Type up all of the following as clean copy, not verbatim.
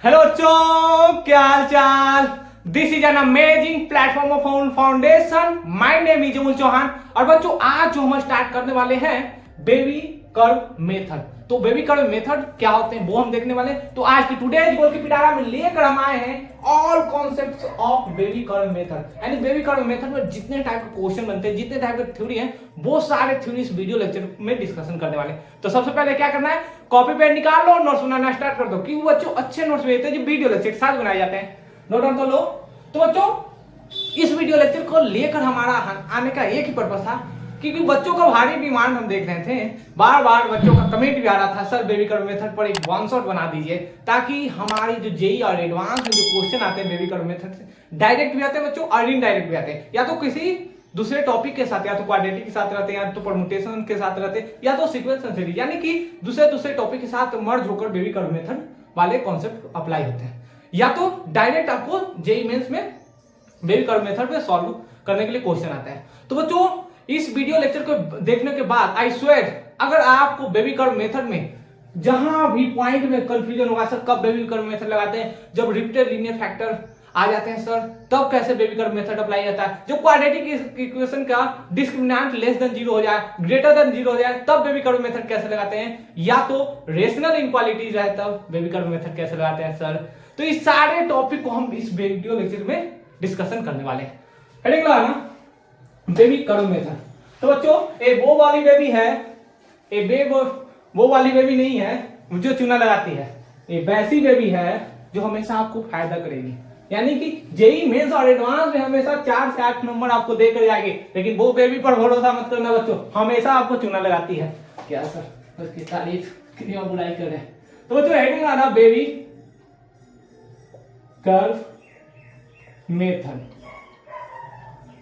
Hello बच्चों, क्या हाल चाल। This is an amazing platform of foundation. My name is Amul Chauhan. और बच्चों, आज जो हम स्टार्ट करने वाले हैं बेबी कर्व मेथड। तो बेबी कर्व मेथड क्या होते हैं वो हम देखने वाले हैं। तो आज की टुडेज गोल की पिटारा में लेकर हम आए हैं all concepts of baby curve method. यानी बेबी कर्व मेथड में जितने टाइप के क्वेश्चन बनते हैं, जितने टाइप के थ्योरी हैं, वो सारे थ्योरी इस वीडियो लेक्चर में डिस्कशन करने वाले हैं। तो सबसे पहले क्या करना है, कॉपी पेन निकाल लो और नोट्स बनाना स्टार्ट कर दो। क्योंकि बच्चों अच्छे नोट्स भेजते हैं जो वीडियो लेक्चर के साथ बनाए जाते हैं। नोट डाउन कर लो। तो बच्चों, इस वीडियो लेक्चर को लेकर हमारा आने का एक ही पर्पस था, क्योंकि बच्चों का भारी डिमांड हम देख रहे थे। बार बार बच्चों का कमेंट भी आ रहा था, सर बेबी कर्व मेथड पर एक वन शॉट बना दीजिए, ताकि हमारी जो जेई और एडवांस में जो क्वेश्चन आते हैं बेबी कर्व मेथड से डायरेक्ट भी आते हैं बच्चों और इनडायरेक्ट भी आते हैं, या तो किसी दूसरे टॉपिक के साथ, या तो क्वाड्रेटिक के साथ रहते हैं, या तो परमुटेशन के साथ रहते हैं, या तो सीक्वेंस सीरीज, यानी कि दूसरे टॉपिक के साथ मर्ज होकर बेबी कर्व मेथड वाले कॉन्सेप्ट अप्लाई होते हैं, या तो डायरेक्ट आपको जेई मेंस में बेबी कर्व मेथड पे सॉल्व करने के लिए क्वेश्चन आता है। तो बच्चों, इस वीडियो लेक्चर को देखने के बाद आई स्वेयर, अगर आपको बेबी कर्व मेथड में जहां भी पॉइंट में कंफ्यूजन होगा, सर कब बेबी कर्व मेथड लगाते हैं, जब रिपीटेड लीनियर फैक्टर आ जाते हैं सर तब कैसे बेबी कर्व मेथड अप्लाई जाता है, जब क्वाड्रेटिक इक्वेशन का डिस्क्रिमिनेंट लेस देन 0 हो जाए, ग्रेटर देन 0 हो जाए, तब बेबी कर्व मेथड कैसे लगाते हैं, या तो रेशनल इनक्वालिटीज है तब बेबी कर्व मेथड कैसे लगाते हैं सर। तो इस सारे टॉपिक को हम इस वीडियो लेक्चर में डिस्कशन करने वाले हैं। हेडिंग लगा ना, बेबी कर्व मेथड। तो बच्चों, ये वो वाली बेबी है, ये वो वाली बेबी नहीं है जो चूना लगाती है, ये वैसी बेबी है जो हमेशा आपको फायदा करेगी। यानी कि जेई मेंस और एडवांस में हमेशा 4 से 8 नंबर आपको देकर जाएगी, लेकिन वो बेबी पर भरोसा मत करना बच्चों, हमेशा आपको चूना लगाती है। क्या सर उसकी तारीफ कितनी बुराई कर रहे हैं। तो बच्चों, हेडिंग आना बेबी कर्व मेथड।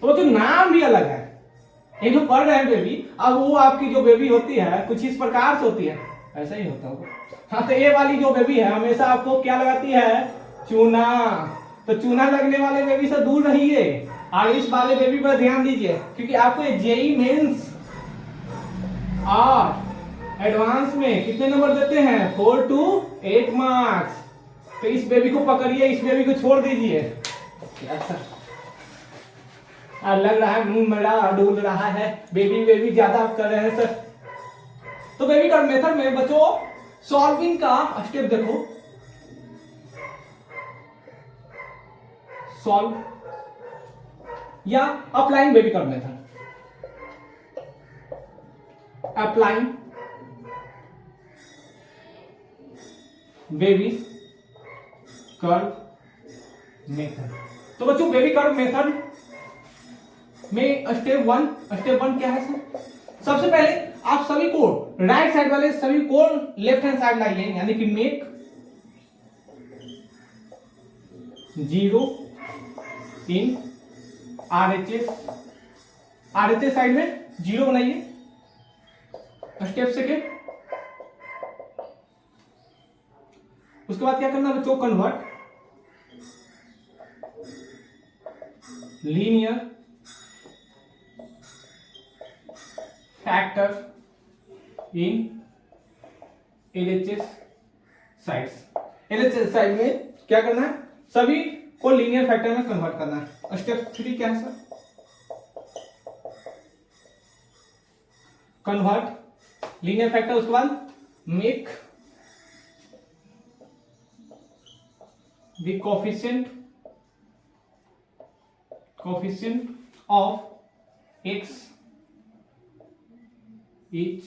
तो जो नाम भी अलग है, ये जो पढ़ रहे हैं बेबी, अब वो आपकी जो बेबी होती है कुछ इस प्रकार से होती है, ऐसा ही होता होगा। हाँ, तो ये वाली जो बेबी है हमेशा आपको क्या लगाती है, चूना। तो चूना लगने वाले बेबी से दूर रहिए और इस वाले बेबी पर ध्यान दीजिए, क्योंकि आपको जेई मेंस और एडवांस में कितने नंबर देते हैं, 4 to 8 मार्क्स। तो इस बेबी को पकड़िए, इस बेबी को छोड़ दीजिए। क्या सर लग रहा है मुंह मेरा डूल रहा है, बेबी ज्यादा आप कर रहे हैं सर। तो बेबी कर्व मेथड में बच्चों सॉल्विंग का स्टेप देखो, सॉल्व या applying baby curve method, applying baby curve method. तो बच्चों, बेबी कर्व मेथड में स्टेप वन क्या है सर, सबसे पहले आप सभी को राइट साइड वाले सभी को लेफ्ट हैंड साइड लाइए, यानी कि मेक 0 इन आरएचएस साइड में 0 बनाइए। स्टेप सेकेंड, उसके बाद क्या करना बच्चों, convert linear factor in LHS sides. LHS side में क्या करना है, सभी को लीनियर फैक्टर में कन्वर्ट करना है। स्टेप 3 क्या है सर, कन्वर्ट लीनियर फैक्टर, उसके बाद make the coefficient of x is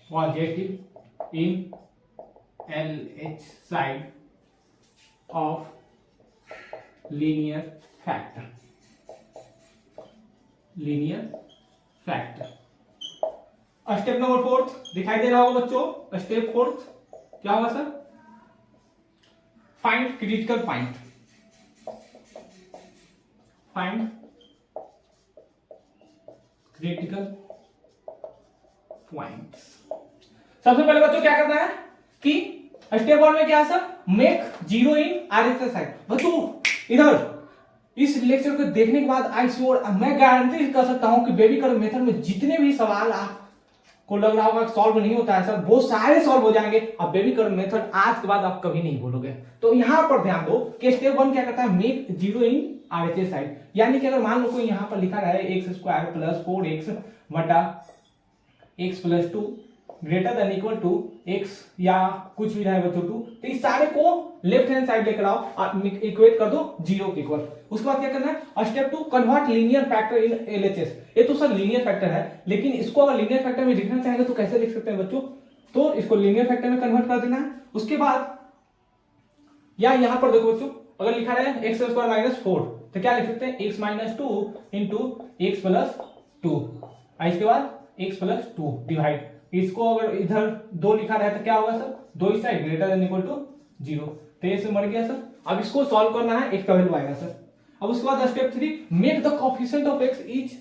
positive in LH side of linear factor. Step number 4 दिखाई दे रहा होगा बच्चों। स्टेप 4 क्या होगा sir, find critical point, find critical points. सबसे पहले बच्चों क्या करना है कि स्टेप 1 में क्या है सर, मेक 0 इन आरएचएस साइड। बच्चों इधर इस लेक्चर को देखने के बाद आई श्योर मैं गारंटी कर सकता हूं कि बेबी कर्व मेथड में जितने भी सवाल आप को लग रहा होगा सॉल्व नहीं होता है सर, वो सारे सॉल्व हो जाएंगे। अब बेबी कर्व मेथड आज के बाद आप कभी नहीं भूलोगे। तो यहां पर ध्यान दो कि स्टेप 1 क्या करता है, make zero in RHS side, यानी कि अगर मान लो कोई यहां पर लिखा रहा है एक्स स्क्वायर प्लस 4x बटा x plus 2 greater than equal to x या कुछ भी रहे बच्चों 2, तो इस सारे को लेफ्ट हैंड साइड लेकर आओ और इक्वेट कर दो जीरो के इक्वल। उसके बाद क्या करना है, step 2 convert linear factor in LHS. ये तो सर लीनियर फैक्टर है, लेकिन इसको अगर लीनियर फैक्टर में लिखना चाहेंगे तो कैसे लिख सकते हैं बच्चों, तो इसको लीनियर फैक्टर में कन्वर्ट कर देना है। उसके बाद या यहां पर देखो बच्चों, अगर लिखा रहा है एक्स स्क्वायर माइनस 4 तो क्या लिख सकते हैं, x minus 2 into x plus 2, इसके बाद एक्स प्लस 2 डिवाइड, इसको अगर इधर 2 लिखा रहा है तो क्या होगा सर, 2 इस side greater than equal to 0, तो ये से मर गया सर। अब इसको सॉल्व करना है, x का वैल्यू आएगा सर। अब उसके बाद step 3 make the coefficient of x is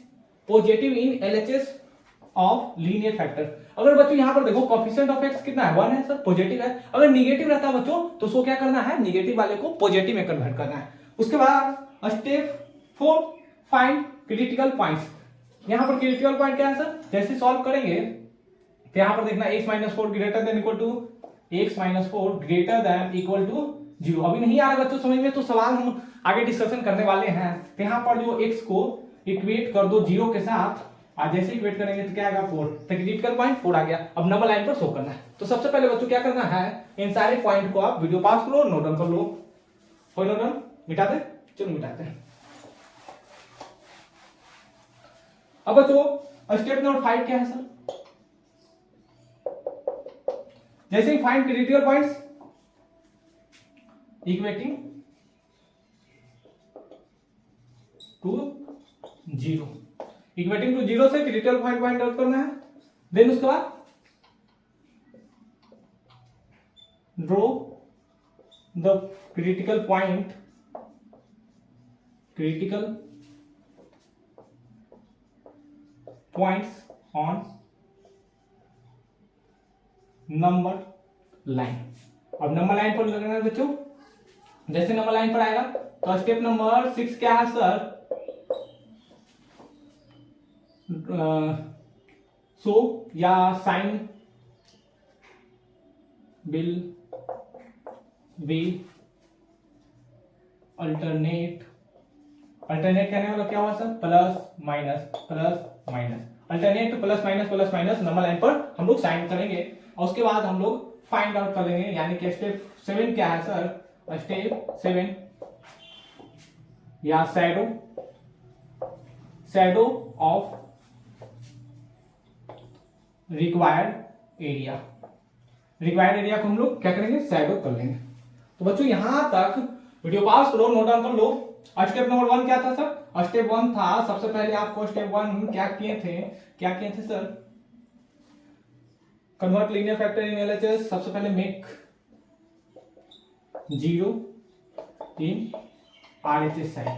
positive in LHS of linear factor. अगर बच्चों यहां पर देखो कोएफिशिएंट ऑफ x कितना है, 1 है सर, पॉजिटिव है। अगर निगेटिव रहता है बच्चों तो उसको क्या करना है, निगेटिव वाले को पॉजिटिव में कन्वर्ट करना है। उसके बाद स्टेप 4 फाइंड क्रिटिकल पॉइंट्स। यहां पर क्रिटिकल पॉइंट क्या है सर, जैसे सॉल्व करेंगे तो यहां पर देखना x minus 4 greater than equal to x minus 4 greater than equal to 0। अभी नहीं आ रहा बच्चों समझ में, तो सवाल हम आगे डिस्कशन करने वाले हैं। तो यहां पर जो x को इक्वेट कर दो 0 के साथ, आज जैसे इक्वेट करेंगे तो क्या आएगा 4, तो क्रिटिकल पॉइंट 4 आ गया। अब नंबर लाइन पर शो करना है। तो सबसे पहले बच्चों क्या करना है, इन सारे पॉइंट को आप वीडियो पॉज करो, नोट डाउन कर लो। कोई नोट डाउन मिटा दे, चलो मिटाते हैं। अब बच्चों स्टेप नंबर 5 क्या है सर, जैसे ही find critical points equating to 0, equating to 0 से क्रिटिकल पॉइंट फाइंड आउट करना है। देन उसके बाद draw the critical point, critical points on number line. अब नंबर लाइन पर लगना है बच्चों, जैसे नंबर लाइन पर आएगा तो स्टेप नंबर 6 क्या है सर, सो या sign will be alternate, alternate कहने वाला क्या हुआ sir, plus minus, alternate plus minus number line पर हम लोग साइन करेंगे। और उसके बाद हम लोग फाइंड आउट कर लेंगे, यानी कि स्टेप 7 क्या है सर, स्टेप 7 या शैडो ऑफ रिक्वायर्ड एरिया को हम लोग क्या करेंगे, शैडो कर लेंगे। तो बच्चों यहां तक वीडियो पॉज करो, नोट डाउन कर लो। स्टेप नंबर 1 क्या था सर, स्टेप 1 था, सबसे पहले आपको स्टेप 1 क्या किए थे sir, convert linear factor in LHS. सबसे पहले मेक 0 इन आरएचएस साइड,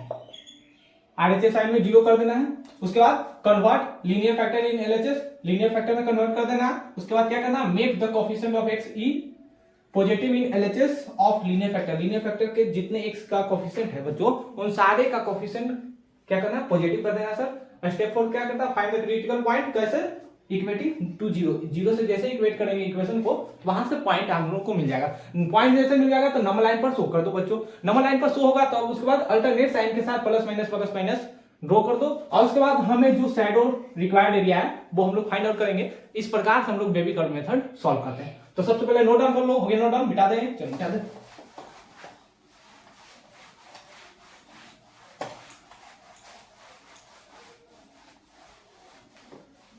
आरएचएस साइड में 0 कर देना है। उसके बाद convert linear factor in LHS, linear factor में कन्वर्ट कर देना है। उसके बाद क्या करना, make the coefficient of x E positive in LHS of linear factor, linear factor के जितने x का कोएफिशिएंट है बच्चों उन सारे का कोएफिशिएंट क्या करना है, पॉजिटिव कर देना सर। स्टेप 4 क्या करता है, फाइंड द क्रिटिकल पॉइंट, कैसे, इक्वेटिंग टू 0 से जैसे इक्वेट करेंगे इक्वेशन को तो वहां से पॉइंट हम लोग को मिल जाएगा। पॉइंट जैसे मिल जाएगा तो नंबर लाइन पर शो कर दो बच्चों, नंबर लाइन पर शो होगा तो उसके बाद अल्टरनेट साइन के साथ प्लस माइनस ड्रॉ कर दो। और उसके बाद हमें जो शैडो रिक्वायर्ड एरिया है वो हम लोग फाइंड आउट करेंगे। इस प्रकार से हम लोग बेबी कर्व मेथड सॉल्व करते हैं। तो सबसे पहले नोट डाउन कर लो, हो गया नोट डाउन, मिटा दें, चलो मिटा दें।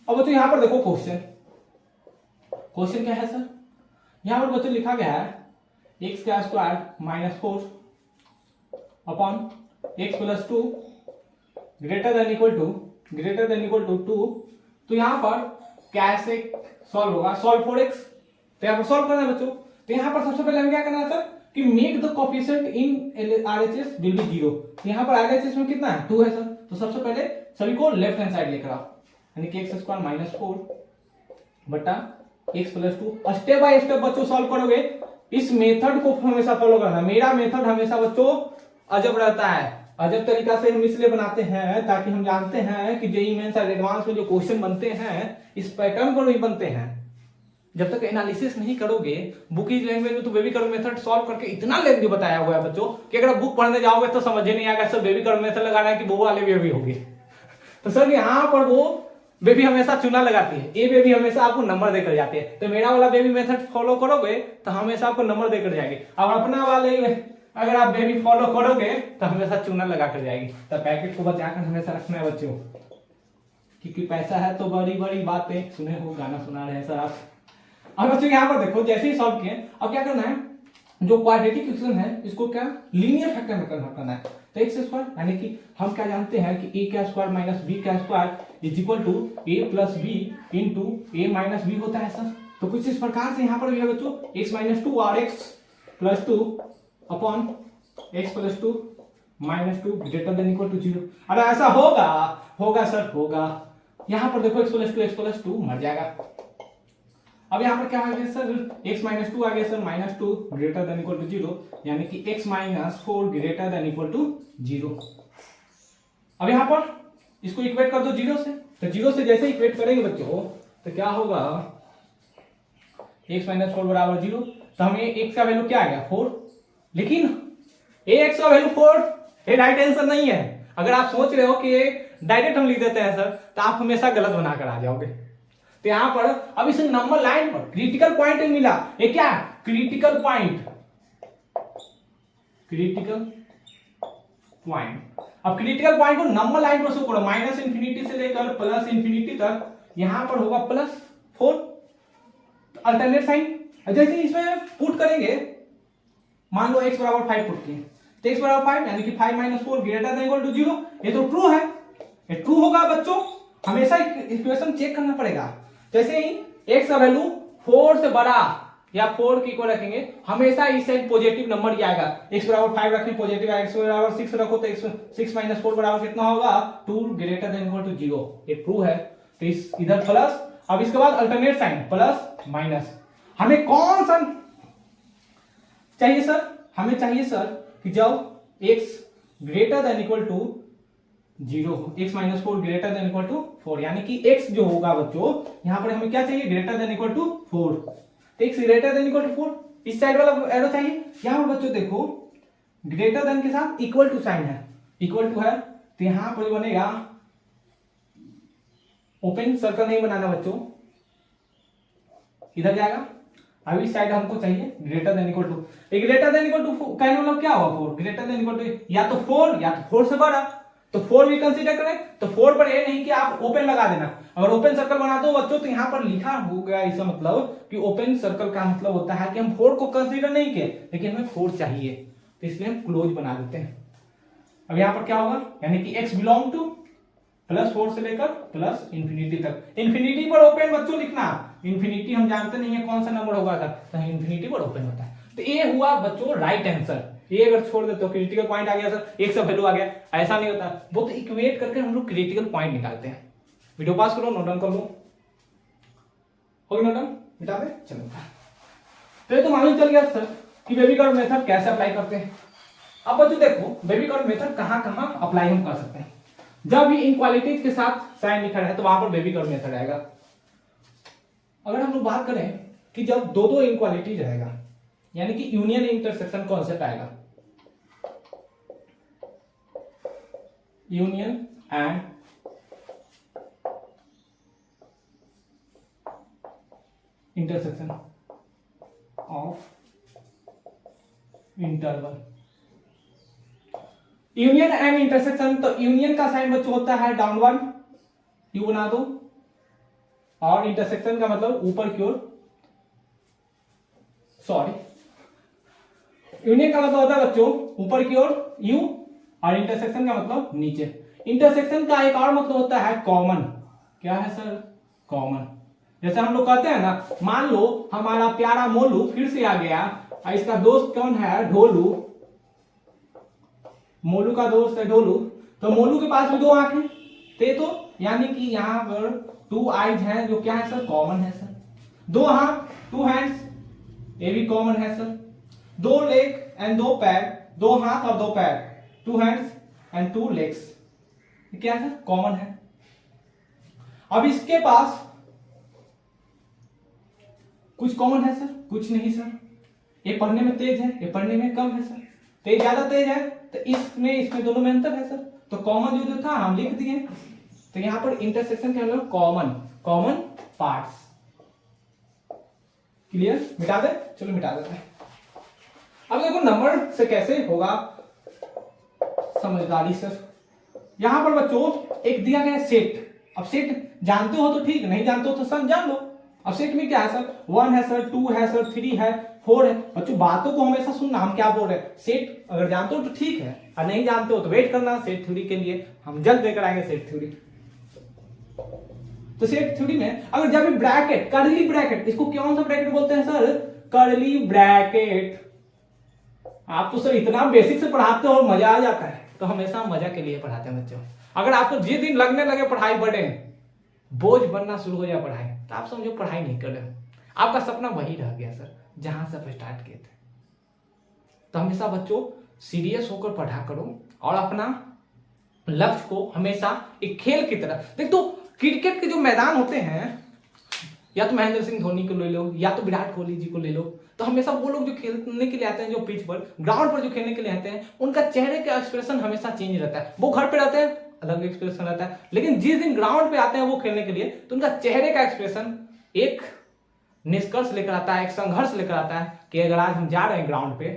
अब बच्चों यहां पर देखो क्वेश्चन क्या है सर, यहां पर बच्चों लिखा गया है एक्स का square minus 4 upon x plus 2 greater than equal to 2। तो यहां पर कैसे सॉल्व होगा, सॉल्व फॉर एक्स, तो यहां पर सॉल्व करना है बच्चों। तो यहां पर सबसे पहले हमें क्या करना है सर कि make the coefficient in RHS will be 0। यहां पर आरएचएस में कितना है, 2 है सर। तो सबसे पहले सभी को लेफ्ट हैंड साइड लेकर आओ, यानी कि एक्स स्क्वायर माइनस 4 बटा x plus 2। Step by step बच्चों सॉल्व करोगे। इस मेथड को हमेशा फॉलो करना, मेरा मेथड हमेशा बच्चों अजब रहता है, अजब तरीका से हम इसलिए बनाते हैं ताकि हम जानते हैं कि जेईई मेंस और एडवांस में जो क्वेश्चन बनते हैं इस पैटर्न पर नहीं बनते हैं। जब तक एनालिसिस नहीं करोगे बुकीज लैंग्वेज में, तो बेबी कर्व मेथड सॉल्व करके इतना लेंथी बताया हुआ है बच्चों कि अगर बुक पढ़ने जाओगे तो समझ ही नहीं आएगा सर बेबी कर्व मेथड लगाना है कि वो वाले बेबी होगी। तो सर यहाँ पर वो बेबी हमेशा चुना लगाती है, ये बेबी हमेशा आपको नंबर देकर जाती है। तो मेरा वाला बेबी मेथड फॉलो करोगे तो हमेशा आपको नंबर देकर जाएगी, और अपना वाले अगर आप बेबी फॉलो करोगे तो हमेशा चूना लगा कर जाएगी। तो पैकेट को बचाकर हमेशा रखना है बच्चों, क्योंकि पैसा है तो बड़ी बड़ी बातें। सुने हो गाना सुना रहे हैं सर आप। अब बच्चों यहाँ पर देखो जैसे ही सॉल्व किए, अब क्या करना है, जो क्वाड्रेटिक इक्वेशन है इसको क्या लीनियर फैक्टर में कन्वर्ट करना है। तो एक्स स्क्वायर यानी कि हम क्या जानते हैं कि ए का स्क्वायर माइनस बी का square is equal to A plus B into A minus B होता है सर। तो कुछ इस प्रकार से यहाँ पर भी है बच्चों एक्स माइनस टू और x plus two upon x plus two minus two greater than equal to zero. अरे ऐसा होगा? होगा सर होगा। यहाँ पर देखो एक्स प्लस टू मर जाएगा। अब यहाँ पर क्या आ गया सर, x माइनस टू आ गया sir, minus two greater than equal to zero, यानी कि x minus four greater than equal to zero. अब यहाँ पर इसको इक्वेट कर दो जीरो से। तो जीरो से जैसे इक्वेट करेंगे बच्चों तो क्या होगा, x माइनस फोर बराबर जीरो। तो हमें x का वैल्यू क्या आ गया 4, लेकिन ax का वैल्यू 4 ये राइट आंसर नहीं है। अगर आप सोच रहे हो कि डायरेक्ट हम लिख देते हैं सर तो आप हमेशा गलत बनाकर आ जाओगे। तो यहां पर अब इस नंबर लाइन पर क्रिटिकल पॉइंट मिला, ये क्या क्रिटिकल पॉइंट, क्रिटिकल पॉइंट। अब क्रिटिकल पॉइंट को नंबर लाइन पर शो करो, माइनस इंफिनिटी से लेकर प्लस इंफिनिटी तक। यहां पर होगा प्लस 4 अल्टरनेट साइन। जैसे इसमें पुट करेंगे, मान लो x बराबर 5 पुट किए, तो x बराबर 5 यानी कि 5 minus 4 greater than equal to 0। ये तो ट्रू है, ये ट्रू होगा बच्चों। हमेशा इक्वेशन चेक करना पड़ेगा। जैसे ही x का वैल्यू 4 से बड़ा या 4 के इक्वल रखेंगे, हमेशा इस साइड पॉजिटिव नंबर ही आएगा। x बराबर 5 रखें पॉजिटिव आएगा, x बराबर 6 रखो तो 6 माइनस 4 बराबर कितना होगा 2 ग्रेटर देन इक्वल टू 0। ये ट्रू है। तो इस इधर प्लस, अब इसके बाद अल्टरनेट साइन प्लस माइनस। हमें कौन सा चाहिए सर? हमें चाहिए सर कि जब x greater than equal to 0, x minus 4 greater than equal to 4, यानी कि x जो होगा बच्चों यहां पर हमें क्या चाहिए, ग्रेटर देन इक्वल टू 4। तो x greater than equal to 4, इस साइड वाला एरो चाहिए। यहां पर बच्चों देखो ग्रेटर देन के साथ इक्वल टू साइन है, इक्वल टू है, तो यहां पर बनेगा ओपन सर्कल नहीं बनाना बच्चों, इधर जाएगा। अब इस साइड हमको चाहिए greater than equal to, greater than equal to कहने मतलब क्या होगा 4 ग्रेटर देन इक्वल टू या तो 4 या तो 4 से बड़ा। तो 4 भी कंसीडर करें, तो 4 पर ये नहीं कि आप ओपन लगा देना। अगर ओपन सर्कल बनाते हो बच्चों तो यहां पर लिखा होगा, इसका मतलब कि ओपन सर्कल का मतलब होता है कि हम 4 को कंसीडर नहीं किए, लेकिन हमें 4 चाहिए, तो इसलिए हम क्लोज बना देते हैं। अब यहां पर क्या होगा, यानी कि x बिलोंग टू प्लस 4 से लेकर प्लस इंफिनिटी तक। इंफिनिटी पर ओपन बच्चों लिखना, इंफिनिटी हम जानते नहीं है कौन सा नंबर होगा सर, तो इंफिनिटी पर ओपन होता है। तो ये हुआ बच्चों राइट आंसर। ये अगर छोड़ देते हो क्रिटिकल पॉइंट आ गया सर, एक सा वैल्यू आ गया, ऐसा नहीं होता। वो तो इक्वेट करके हम लोग क्रिटिकल पॉइंट निकालते हैं। वीडियो पास करो, नोट डाउन कर लो, हो गया नोट डाउन, मिटा दे, चलो। तो ये तो मालूम चल गया सर कि बेबी कर्व मेथड कैसे अप्लाई करते हैं। अब बच्चों देखो बेबी कर्व मेथड कहां कहां अप्लाई हम कर सकते हैं। जब भी इनक्वालिटीज के साथ साइन लिखा है तो वहां पर बेबी कर्व मेथड आएगा। अगर हम लोग बात करें कि जब दो इनक्वालिटीज रहेगा, यानी कि यूनियन इंटरसेक्शन कॉन्सेप्ट आएगा, union and intersection of interval. Union and intersection, तो यूनियन का साइन बच्चों होता है डाउनवर्ड, यू बना दो, और इंटरसेक्शन का मतलब ऊपर की ओर, सॉरी, यूनियन का मतलब होता है बच्चों ऊपर की ओर यू, और इंटरसेक्शन का मतलब नीचे। इंटरसेक्शन का एक और मतलब होता है कॉमन। क्या है सर? कॉमन। जैसे हम लोग कहते हैं ना, मान लो हमारा प्यारा मोलू फिर से आ गया, और इसका दोस्त कौन है, ढोलू। मोलू का दोस्त है ढोलू, तो मोलू के पास भी 2 आंखें थे, तो यानी कि यहाँ पर 2 आईज हैं, जो क्या है सर, कॉमन है सर। 2 हाथ, 2 हैंड्स, ये भी कॉमन है सर। 2 लेग एंड 2 पैर, 2 हाथ और 2 पैर, 2 हैंड्स, एंड 2 लेग्स, क्या है कॉमन है। अब इसके पास कुछ कॉमन है सर? कुछ नहीं सर। ये पढ़ने में तेज है, ये पढ़ने में कम है सर। तो ये ज्यादा तेज है तो इसमें दोनों में अंतर है सर। तो कॉमन जो था हम लिख दिए। तो यहां पर इंटरसेक्शन क्या मतलब कॉमन पार्ट्स। क्लियर? मिटा दे, चलो मिटा देते हैं। अब देखो नंबर से कैसे होगा समझदारी सर। यहां पर बच्चों एक दिया गया सेट। अब सेट जानते हो तो ठीक, नहीं जानते हो तो सब जान लो। अब सेट में क्या है सर? 1 है सर, 2 है सर, 3 है, 4 है। बच्चों बातों को हमेशा सुनना, हम क्या बोल रहे हैं। सेट अगर जानते हो तो ठीक है, और नहीं जानते हो तो वेट करना सेट थ्योरी के लिए। हम जल्द लेकर आएंगे सेट थ्योरी। तो सेट थ्योरी में अगर जब भी ब्रैकेट, कर्ली ब्रैकेट, इसको कौन सा ब्रैकेट बोलते हैं सर? Curly bracket. आप तो सर इतना बेसिक से पढ़ाते हो, मजा आ जाता है। तो हमेशा मजा के लिए पढ़ाते हैं बच्चों। अगर आपको जिस दिन लगने लगे पढ़ाई बर्डन, बोझ बनना शुरू हो जाए पढ़ाई, तो आप समझो पढ़ाई नहीं कर रहे हो। आपका सपना वही रह गया सर जहां से आप स्टार्ट किए थे। तो हमेशा बच्चों सीरियस होकर पढ़ा करो और अपना लक्ष्य को हमेशा एक खेल की तरह देख। तो क्रिकेट के जो मैदान होते हैं, या तो महेंद्र सिंह धोनी को ले लो या तो विराट कोहली जी को ले लो, तो हमेशा वो लोग जो खेलने के लिए आते हैं, जो पिच पर ग्राउंड पर जो खेलने के लिए आते हैं, उनका चेहरे का एक्सप्रेशन हमेशा चेंज रहता है। वो घर पे रहते हैं अलग एक्सप्रेशन रहता है, लेकिन जिस दिन ग्राउंड पे आते हैं वो खेलने के लिए, तो उनका चेहरे का एक्सप्रेशन एक निष्कर्ष लेकर आता है, एक संघर्ष लेकर आता है कि अगर आज हम जा रहे हैं ग्राउंड पे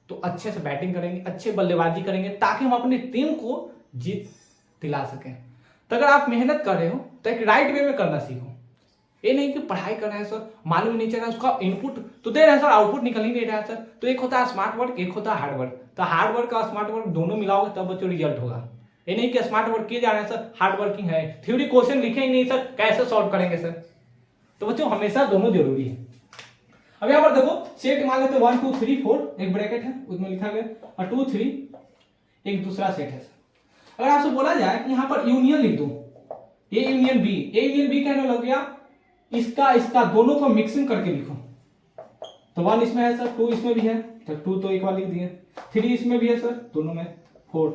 तो अच्छे से बैटिंग करेंगे, अच्छे बल्लेबाजी करेंगे, ताकि हम अपनी टीम को जीत दिला सकें। तो अगर आप मेहनत कर रहे हो तो एक राइट वे में करना सीखो। ये नहीं कि पढ़ाई कर रहे हैं सर, मालूम नहीं चल रहा, उसका इनपुट तो दे रहे हैं सर, आउटपुट निकल ही नहीं रहा है सर। तो एक होता है स्मार्ट वर्क, एक होता है हार्ड वर्क। तो हार्ड वर्क और स्मार्ट वर्क दोनों मिलाओगे तब बच्चों रिजल्ट होगा। ये नहीं कि स्मार्ट वर्क किए जा रहे हैं सर, हार्ड वर्किंग है, थ्योरी क्वेश्चन लिखे ही नहीं सर, कैसे सॉल्व करेंगे सर। तो बच्चों हमेशा दोनों जरूरी है। अब यहाँ पर देखो सेट मान लेते 1 2 3 4 एक ब्रैकेट है उसमें लिखा गया, और 2 3 एक दूसरा सेट है सर। अगर आपसे बोला जाए कि यहाँ पर यूनियन लिख दो, A union B, A union B कहने लग गया, इसका दोनों को मिक्सिंग करके लिखो। तो 1 इसमें है सर, 2 इसमें भी है, तो 2 तो एक बार लिख दिए, 3 इसमें भी है सर, दोनों में 4।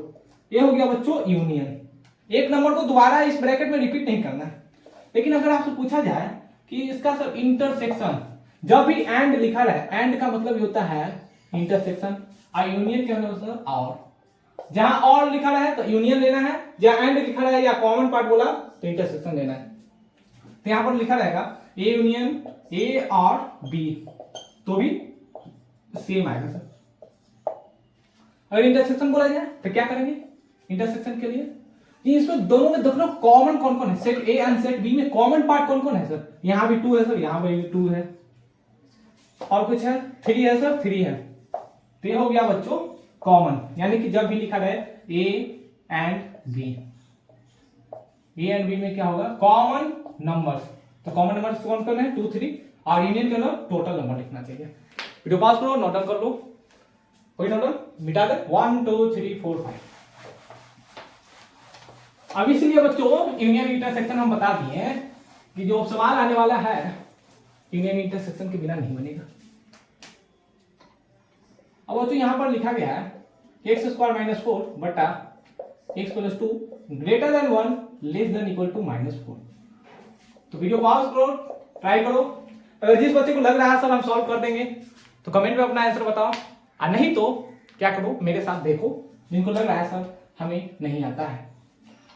ये हो गया बच्चों यूनियन। एक नंबर को दोबारा इस ब्रैकेट में रिपीट नहीं करना है। लेकिन अगर आपसे पूछा जाए कि इसका सर इंटरसेक्शन, जब भी एंड लिखा रहे, एंड का मतलब होता है इंटरसेक्शन, और यूनियन क्या मतलब सर और। जहां और लिखा रहा है तो यूनियन लेना है, जहां एंड लिखा रहा है या कॉमन पार्ट बोला तो इंटरसेक्शन लेना है। तो यहां पर लिखा रहेगा ए यूनियन ए और बी, तो भी सेम आएगा सर। अगर इंटरसेक्शन बोला जाए तो क्या करेंगे इंटरसेक्शन के लिए? इसमें दोनों में देखो कॉमन कौन कौन है, set A and set B में कॉमन पार्ट कौन कौन है सर? यहां भी 2 है सर, यहां भी 2 है, और कुछ है 3 है सर, 3 है। तो ये हो गया बच्चों कॉमन, यानी कि जब भी लिखा रहे A and B, A and B में क्या होगा कॉमन नंबर्स। तो कॉमन नंबर्स कौन कौन है 2 3, और यूनियन के अंदर टोटल नंबर लिखना चाहिए। वीडियो पास करो, नोट डाउन कर लो, कोई नोट डाउन मिटा दे 1 2 3 4 5। अब इसलिए बच्चों यूनियन इंटरसेक्शन हम बता दिए कि जो सवाल आने वाला है यूनियन इंटरसेक्शन के बिना नहीं बनेगा। अब बच्चों यहां पर लिखा गया है x² - 4 बटा x + 2 greater than 1 less than equal to -4। तो वीडियो पॉज करो, ट्राई करो। अगर जिस बच्चे को लग रहा है सर हम सॉल्व कर देंगे तो कमेंट में अपना आंसर बताओ, और नहीं तो क्या करो मेरे साथ देखो, जिनको लग रहा है सर हमें नहीं आता है।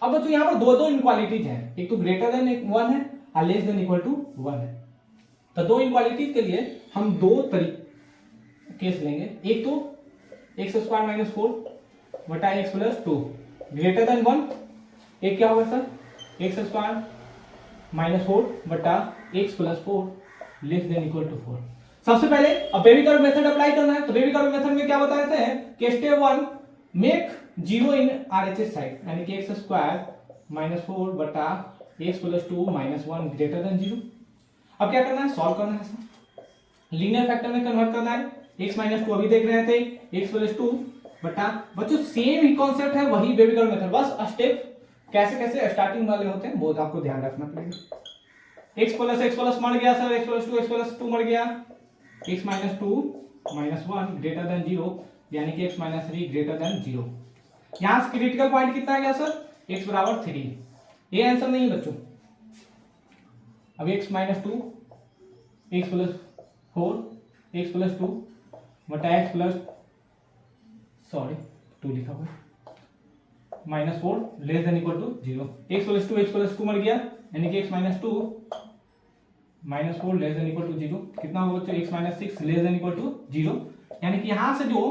अब बच्चों यहाँ पर दो इनक्वालिटीज हैं, एक तो ग्रेटर देन 1 है और लेस देन इक्वल टू 1 है। तो दो इनक्वालिटीज के लिए हम दो तरीके केस लेंगे। एक तो x² - 4 बटा x + 2 ग्रेटर देन 1, एक क्या होगा सर x² - 4 बटा x + 4 less than equal to 4। सबसे पहले अब बेबी कर्व मेथड अप्लाई करना है। तो बेबी कर्व मेथड में क्या बताते हैं कि स्टेप 1 मेक 0 इन RHS साइड, यानी कि x² - 4 बटा x + 2 - 1 ग्रेटर देन 0। अब क्या करना है सॉल्व करना है सर, लीनियर फैक्टर में कन्वर्ट करना है। x - 2 अभी देख रहे थे, x + 2 बटा, बच्चों सेम ही कॉन्सेप्ट है, वही बेबी कर्व मेथड, बस स्टेप कैसे कैसे स्टार्टिंग वाले होते हैं वो आपको ध्यान रखना पड़ेगा। x मर गया सर, x + 2 मर गया, x - 2 - 1 ग्रेटर देन 0, यानी कि x - 3 ग्रेटर देन 0। यहां से क्रिटिकल पॉइंट कितना आ गया सर, x बराबर 3। ये आंसर नहीं है बच्चों। अब x minus 2 x plus 4 x plus 2 बटा x प्लस 2 लिखा हुआ minus 4 less than equal to 0। x plus 2 मर गया, यानी कि x minus 2 minus 4 less than equal to 0। कितना होगा बच्चों, x minus 6 less than equal to 0। यानी कि यहां से जो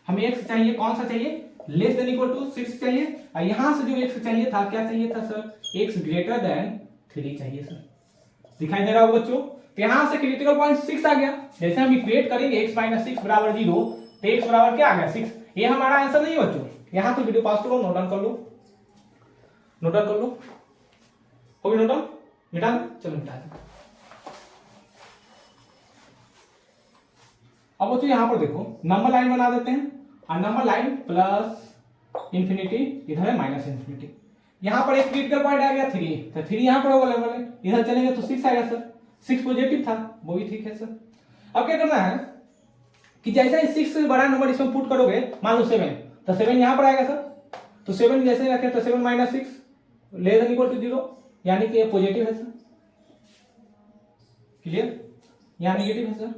हमें x चाहिए कौन सा चाहिए, लेस देन इक्वल टू 6 चाहिए, और यहां से जो x चाहिए था क्या चाहिए था सर, x ग्रेटर देन 3 चाहिए सर। दिखाई दे रहा होगा बच्चों। तो यहां से क्रिटिकल पॉइंट 6 आ गया। जैसे हम इक्वेट करेंगे x माइनस 6 बराबर 0, तो x बराबर क्या आ गया 6। ये हमारा आंसर नहीं है बच्चों। यहां तो वीडियो पास करो, नोट डाउन कर लो, नोट डाउन कर लो। हो गया नोट डाउन, मिटा दो, चलो मिटा दो। अब बच्चों यहां पर देखो नंबर लाइन बना देते हैं, और नंबर लाइन प्लस इंफिनिटी, इधर है माइनस इंफिनिटी। यहां पर एक क्रिटिकल पॉइंट आ गया 3, तो 3 यहां पर होगा लेवल है, इधर चलेंगे तो 6 आएगा सर। 6 पॉजिटिव था, वो भी ठीक है सर। अब क्या करना है कि जैसे ही 6 से बड़ा नंबर इसमें पुट करोगे, मान लो 7, तो 7 यहां पर आएगा सर। तो 7 जैसे रखे तो 7 minus 6 less than equal to 0, यानी कि ये पॉजिटिव है सर। क्लियर, यहाँ नेगेटिव है सर,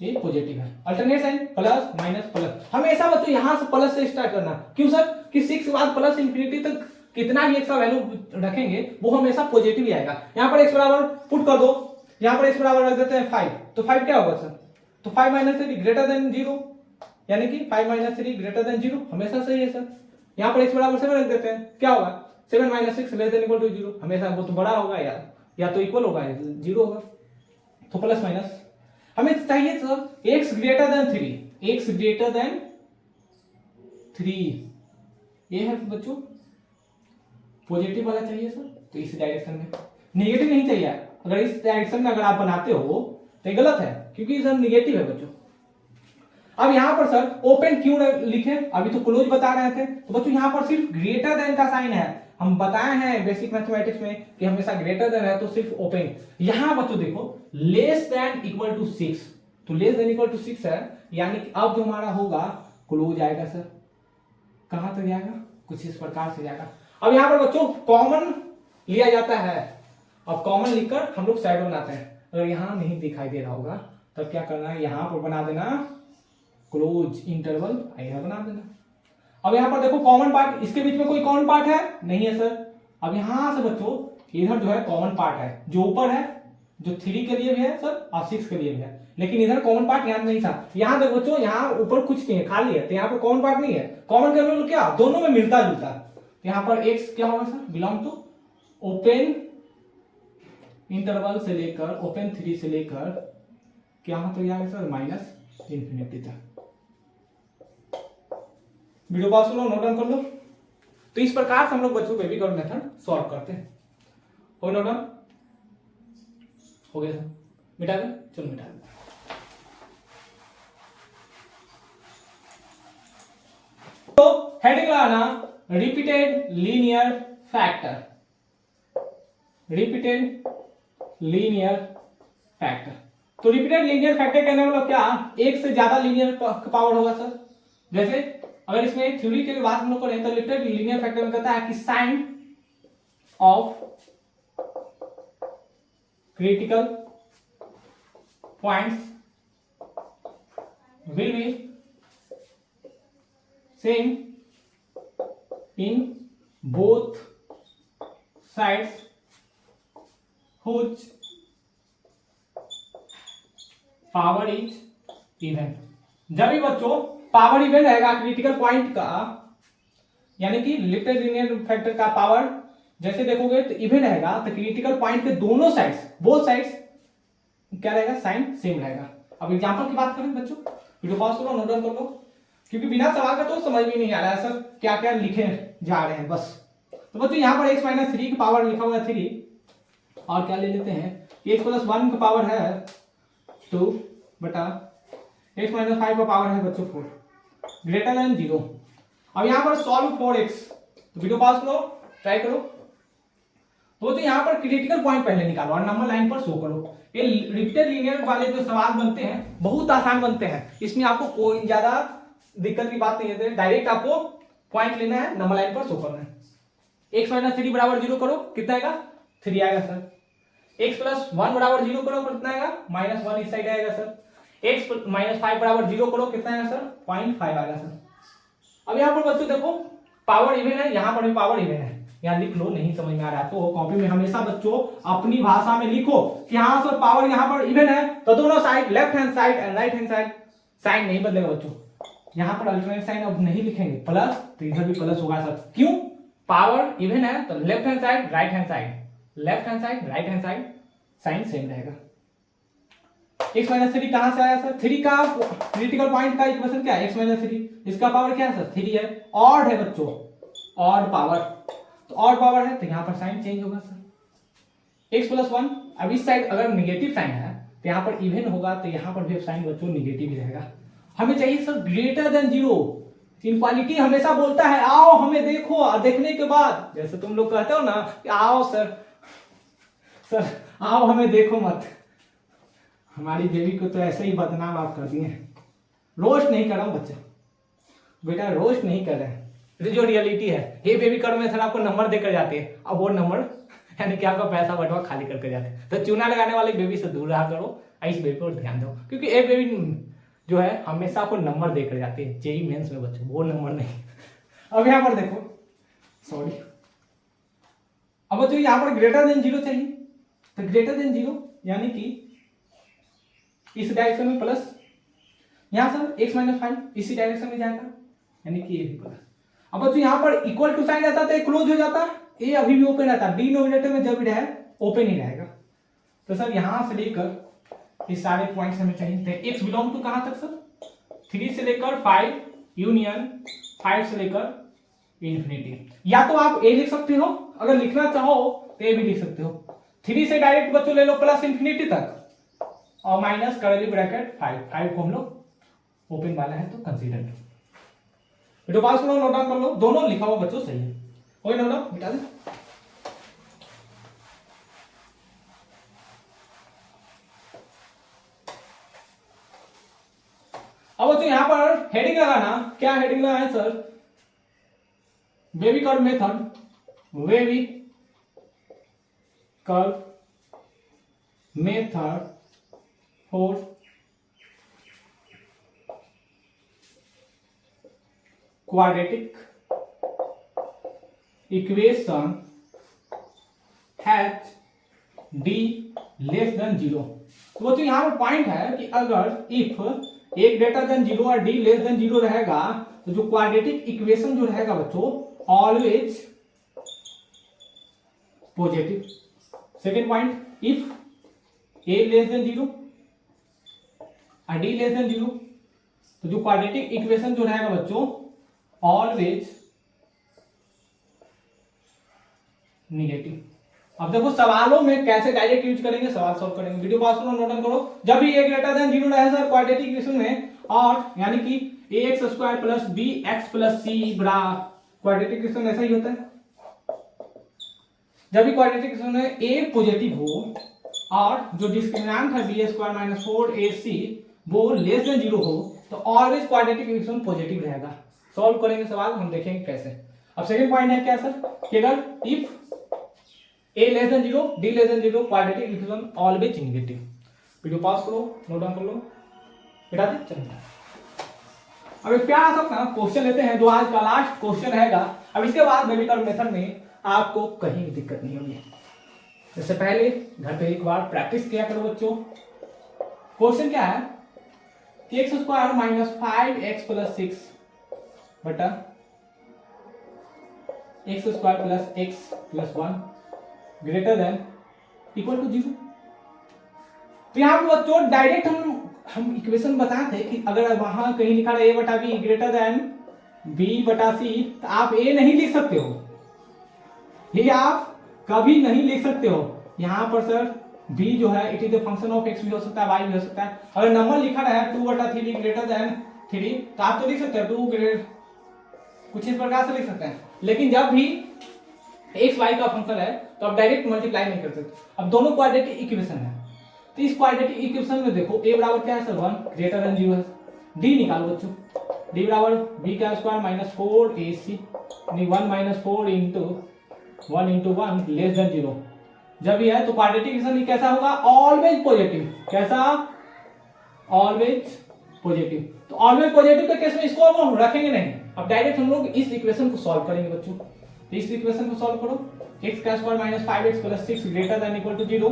ये पॉजिटिव है। Alternate sign plus minus plus, हमेशा बच्चों यहां से प्लस से स्टार्ट करना। क्यों सर, कि 6 के बाद प्लस इंफिनिटी तक कितना भी x का वैल्यू रखेंगे वो हमेशा पॉजिटिव ही आएगा। यहां पर x बराबर पुट कर दो, यहां पर x बराबर रख देते हैं 5, तो 5 क्या होगा सर, तो 5 माइनस 3 ग्रेटर देन 0, यानी कि 5 माइनस 3 ग्रेटर देन 0, हमेशा सही है सर। यहां पर x बराबर 7 रख देते हैं, क्या होगा 7 minus 6 less than equal to 0, हमेशा वो तो बड़ा होगा या तो इक्वल होगा या 0 होगा, तो प्लस माइनस। हमें चाहिए sir x greater then 3, x greater then 3, ये है बच्चों पॉजिटिव वाला चाहिए सर। तो इस डायरेक्शन में, नेगेटिव नहीं चाहिए। अगर इस डायरेक्शन में अगर आप बनाते हो तो ये गलत है, क्योंकि इधर नेगेटिव है बच्चों। अब यहां पर सर ओपन क्यों लिखे, अभी तो क्लोज बता रहे थे, तो बच्चों यहां पर सिर्फ ग्रेटर देन का साइन है। हम बताए हैं बेसिक मैथमेटिक्स में कि हमेशा ग्रेटर देन है तो सिर्फ ओपन। यहां बच्चों देखो लेस देन इक्वल टू 6, तो लेस देन इक्वल टू 6 है, यानी कि अब जो हमारा होगा क्लोज आएगा सर। कहां तक जाएगा, कुछ इस प्रकार से जाएगा। अब यहां पर बच्चों कॉमन लिया जाता है, अब कॉमन लिखकर हम लोग साइड बनाते हैं। अगर यहां नहीं दिखाई दे रहा होगा तब क्या करना है, यहां पर बना देना क्लोज इंटरवल, यहां बना देना। अब यहां पर देखो कॉमन पार्ट, इसके बीच में कोई कॉमन पार्ट है नहीं है सर। अब यहां से बच्चों इधर जो है कॉमन पार्ट है, जो ऊपर है, जो 3 के लिए भी है सर और 6 के लिए भी है, लेकिन इधर कॉमन पार्ट यहां नहीं था। यहां देखो बच्चों यहाँ ऊपर कुछ नहीं है, खाली है, तो यहाँ पर कॉमन पार्ट नहीं है। कॉमन का मतलब क्या, दोनों में मिलता जुलता। यहाँ पर x क्या होगा sir, belong to open interval से लेकर ओपन 3 से लेकर क्या तो यहां सर माइनस इंफिनिटी तक। वीडियो पास कर लो, नोट डाउन कर लो। तो इस प्रकार से हम लोग बच्चों बेबी गर्ल मेथड सॉल्व करते हैं। हो नोट डाउन हो गया सर, मिटा दे, चलो मिटा दे। तो हेडिंग लगाना repeated linear factor, repeated linear factor. तो रिपीटेड लीनियर फैक्टर कहने वाला क्या, एक से ज्यादा लीनियर पावर होगा सर। जैसे अगर इसमें थ्योरी के बात हम लोग करें तो रिपीटेड लीनियर फैक्टर में कहता है कि sign of critical points will be same in both sides whose power is even। जब भी बच्चों पावर इवन रहेगा क्रिटिकल पॉइंट का, यानी कि लिमिटेड लीनियर फैक्टर का पावर जैसे देखोगे तो इवन रहेगा, तो क्रिटिकल पॉइंट के दोनों साइड्स, बोथ साइड्स क्या रहेगा, साइन सेम रहेगा। अब एग्जांपल की बात करें बच्चों, वीडियो पॉज करो, नोट डाउन कर लो, क्योंकि बिना सवाल का तो समझ भी नहीं आ रहा है सर क्या क्या लिखे जा रहे हैं बस। तो बच्चों यहाँ पर x माइनस 3 की पावर लिखा हुआ है 3, और क्या ले लेते हैं x प्लस 1 का पावर है 2 बटा x माइनस 5 का पावर है बच्चों 4 ग्रेटर देन 0। अब यहाँ पर सॉल्व 4x, तो वीडियो पास करो, ट्राई करो। तो यहाँ पर क्रिटिकल पॉइंट पहले निकालो और नंबर लाइन पर शो करो। ये रिपीटेड लीनियर वाले जो सवाल बनते हैं बहुत आसान बनते हैं, इसमें आपको कोई ज्यादा दिक्कत की बात नहीं है, डायरेक्ट आपको पॉइंट लेना है, नंबर लाइन पर शो करना है। x माइनस 3 बराबर 0 करो, कितना आएगा 3 आएगा सर। x प्लस 1 बराबर 0 करो, कितना आएगा -1 इस साइड आएगा सर। x माइनस 5 बराबर 0 करो, कितना आएगा सर 0.5 आएगा सर। अब यहाँ पर बच्चों देखो पावर इवन है, यहाँ पर भी पावर इवन है, यहाँ लिख लो। नहीं समझ में आ रहा तो कॉपी में हमेशा बच्चों अपनी भाषा में लिखो कि हाँ सर पावर यहाँ पर इवन है तो दोनों side left hand side and right hand side sign नहीं बदलेगा बच्चों। यहाँ पर अल्टरनेट साइन अब नहीं लिखेंगे प्लस, तो इधर भी प्लस होगा सर। क्यों? पावर इवन है तो left hand side right hand side, left hand side right hand side sign same रहेगा। x माइनस 3 कहां से आया सर? 3 का क्रिटिकल पॉइंट का इक्वेशन क्या है? x माइनस 3, इसका पावर क्या है सर 3 है, ऑड है बच्चों, ऑड पावर, तो ऑड पावर है तो यहाँ पर साइन चेंज होगा सर। x प्लस 1, अब इस साइड अगर निगेटिव साइन है तो यहाँ पर इवन होगा, तो यहाँ पर भी साइन बच्चों निगेटिव ही रहेगा। हमें चाहिए सर ग्रेटर देन 0। इनक्वालिटी हमेशा बोलता है आओ हमें देखो, देखने के बाद जैसे तुम लोग कहते हो ना कि आओ सर सर आओ हमें देखो मत। हमारी बेबी को तो ऐसे ही बदनाम आप कर दिए हैं। रोस्ट नहीं कर रहा हूं बच्चा, बेटा रोस्ट नहीं कर रहे हैं, जो रियलिटी है। ये बेबी कर में सर आपको नंबर देकर जाते हैं, अब वो नंबर यानी कि आपका पैसा बटवा खाली करके जाते हैं। तो चूना लगाने वाली बेबी से दूर रहा करो, इस बेबी पर ध्यान दो, क्योंकि ये बेबी जो है हमेशा आपको नंबर देकर जाती है जेई मेंस में बच्चों, वो नंबर नहीं। अब यहाँ पर देखो, सॉरी, अब बच्चों यहाँ पर ग्रेटर देन 0 चाहिए, तो ग्रेटर देन 0 यानी कि इस डायरेक्शन में प्लस, यहाँ सर x माइनस 5 इसी डायरेक्शन में जाएगा यानी कि ये भी प्लस। अब बच्चों यहाँ पर इक्वल टू साइन रहता तो क्लोज हो जाता, ये अभी भी ओपन रहता, डिनोमिनेटर में जब भी रहे ओपन ही रहेगा। तो सर यहाँ से लेकर इस सारे पॉइंट्स हमें चाहिए। x बिलोंग टू कहां तक सर? 3 से लेकर 5 यूनियन 5 से लेकर इंफिनिटी। या तो आप a लिख सकते हो, अगर लिखना चाहो तो a भी लिख सकते हो। 3 से डायरेक्ट बच्चों ले लो प्लस इंफिनिटी तक, और माइनस करली ब्रैकेट 5 को हम लोग ओपन वाला है तो कंसीडर वीडियो पास करो, नोट डाउन कर लो, दोनों लिखा हुआ बच्चों सही है। कोई नोट डाउन मिटा दे। अब तो यहां पर हेडिंग लगाना, क्या हेडिंग लगाना है sir? Baby curve method, baby curve method for quadratic equation hatch D less than 0। तो बच्चों यहां पर पॉइंट है कि अगर इफ एक ग्रेटर देन 0 और डी लेस देन 0 रहेगा तो जो क्वाड्रेटिक इक्वेशन जो रहेगा बच्चों always positive. Second point, if A less than 0 और डी लेस देन 0 तो जो क्वाड्रेटिक इक्वेशन जो रहेगा बच्चों ऑलवेज निगेटिव। अब देखो सवालों में कैसे डायरेक्ट यूज करेंगे, सवाल सॉल्व करेंगे। वीडियो पास करो, नोट डाउन करो। जब भी ए ग्रेटर देन 0 रहे सर क्वाड्रेटिक इक्वेशन में, और यानी कि ax square plus bx plus c बड़ा क्वाड्रेटिक इक्वेशन ऐसा ही होता है। जब भी क्वाड्रेटिक इक्वेशन में a पॉजिटिव हो और जो डिस्क्रिमिनेंट है b स्क्वायर माइनस 4ac वो लेस देन 0 हो तो ऑलवेज क्वाड्रेटिक इक्वेशन पॉजिटिव रहेगा। सॉल्व करेंगे सवाल, हम देखेंगे कैसे। अब सेकंड पॉइंट है क्या सर कि अगर if a less than 0 d less than 0 quadratic equation always negative. Video pause करो, नोट डाउन कर लो, बेटा दे चलिए। अब एक प्यारा सा क्वेश्चन लेते हैं जो आज का लास्ट क्वेश्चन रहेगा। अब इसके बाद बेबी कर्व मेथड में आपको कहीं भी दिक्कत नहीं होगी। इससे पहले घर पे एक बार प्रैक्टिस किया करो बच्चों। क्वेश्चन क्या है कि x square minus 5x plus 6 बटा x square plus x plus 1 greater than equal to 0। तो यहाँ पर बच्चों डायरेक्ट हम इक्वेशन बताते हैं कि अगर वहां कहीं लिखा है a बटा बी ग्रेटर देन b बटा c तो आप a नहीं लिख सकते हो, ये आप कभी नहीं लिख सकते हो। यहाँ पर सर b जो है it is the function of x भी हो सकता है y भी हो सकता है। अगर नंबर लिखा रहा है 2 बटा 3 ग्रेटर देन 3 तो आप तो लिख सकते हैं 2 ग्रेटर, कुछ इस प्रकार से लिख सकते हैं। लेकिन जब भी x y का फंक्शन है तो आप डायरेक्ट मल्टीप्लाई नहीं कर सकते। अब दोनों क्वाड्रेटिक इक्वेशन है तो इस क्वाड्रेटिक इक्वेशन में देखो a बराबर क्या है सर 1 ग्रेटर देन 0 है। d निकालो बच्चों, डी बराबर बी का square minus 4ac, 1 minus 4 into 1 less than 0। जब ये है तो क्वाड्रेटिक इक्वेशन कैसा होगा, ऑलवेज पॉजिटिव। कैसा, ऑलवेज पॉजिटिव। तो ऑलवेज पॉजिटिव के केस में इसको हम रखेंगे नहीं, अब डायरेक्ट हम लोग इस इक्वेशन को सॉल्व करेंगे बच्चों। तो इस इक्वेशन को सॉल्व करो, x का square minus 5x plus 6 greater than equal to 0,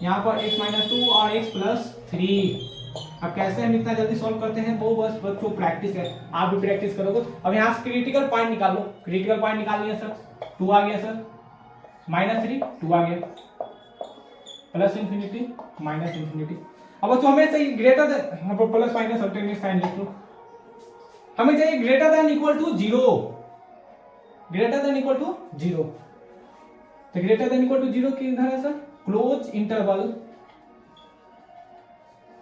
यहाँ पर x माइनस 2 और x प्लस 3। अब कैसे हम इतना जल्दी सॉल्व करते हैं वो बस बच्चों प्रैक्टिस है, आप भी प्रैक्टिस करोगे। अब यहाँ से क्रिटिकल पॉइंट निकालो, क्रिटिकल पॉइंट निकाल लिया सर, 2 आ गया सर, माइनस 3 2 आ गया, प्लस इंफिनिटी माइनस इंफिनिटी। अब बच्चों हमें चाहिए greater than, plus minus alternate sign लिख लो, हमें चाहिए greater than equal to 0, greater than equal to 0। तो ग्रेटर देन इक्वल टू 0 की इधर है सर क्लोज इंटरवल,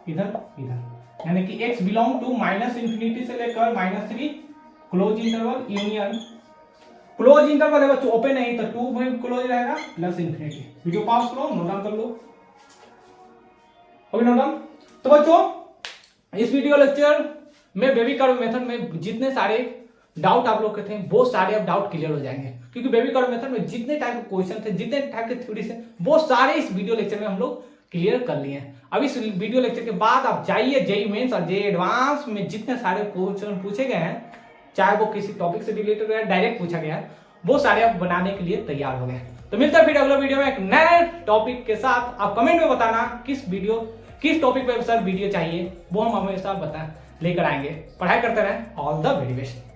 इधर इधर, यानी कि x belong to minus infinity से लेकर minus 3, close interval union, close interval है बच्चों, ओपन नहीं तो 2 में क्लोज रहेगा प्लस इंफिनिटी। वीडियो पॉज करो, नोट डाउन कर लो, ओके नोट डाउन। तो बच्चों इस वीडियो लेक्चर में बेबी कर्व मेथड में जितने सारे डाउट आप लोग के थे वो सारे अब डाउट क्लियर हो जाएंगे, क्योंकि बेबी कर्व मेथड में जितने टाइप के क्वेश्चन थे, जितने टाइप के थ्योरी थे, वो सारे इस वीडियो लेक्चर में हम लोग क्लियर कर लिए हैं। अब इस वीडियो लेक्चर के बाद आप जाइए जेईई मेंस और जेईई एडवांस में जितने सारे क्वेश्चन पूछे गए हैं, चाहे वो किसी टॉपिक से रिलेटेड है, डायरेक्ट पूछा गया है, वो सारे आप बनाने के लिए तैयार हो गए। तो मिलता है फिर अगले वीडियो में एक नए टॉपिक के साथ। आप कमेंट में बताना किस टॉपिक पे सर वीडियो चाहिए, वो हम हमेशा लेकर आएंगे। पढ़ाई करते रहें, ऑल द वेरी बेस्ट।